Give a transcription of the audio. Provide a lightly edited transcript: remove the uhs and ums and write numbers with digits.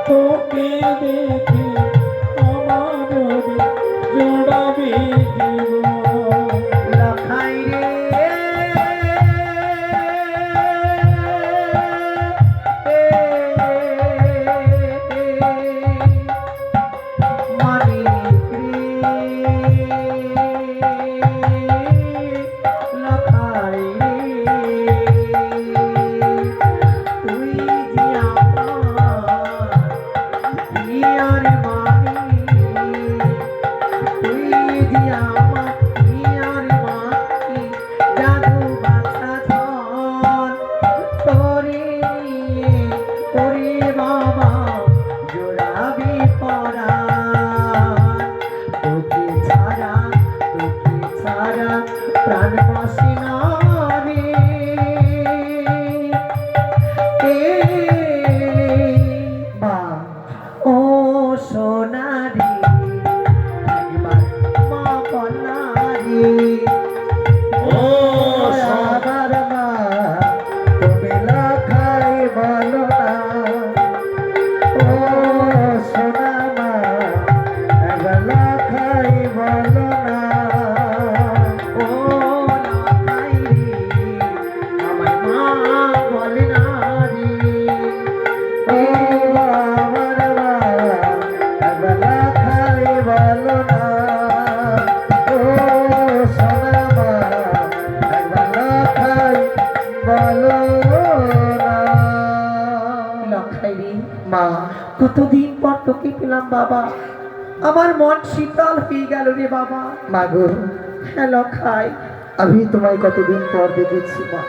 তোকে দেখে আমার জোড়াবে লখাই রে মানিক লখাই তুই জিয়ার মানি তুই জিয়ার মানি জাদু বাছা ধন তোরে তোরে বাবা জোড়াবি পরা তোকে ছাড়া প্রাণ বাসি না রে ও সোনারি একবার মা বলারি ও সাবার মা তুমি লাখাই বলো না ও সোনা মা একবার লাখাই বলো না ও লাখাই আমার মা বলে না রে ও মা কতদিন পর তোকে পেলাম বাবা আমার মন শীতল হয়ে গেল রে বাবা। মাগো হ্যাঁ লখাই আমি তোমায় কতদিন পর দেখেছি মা।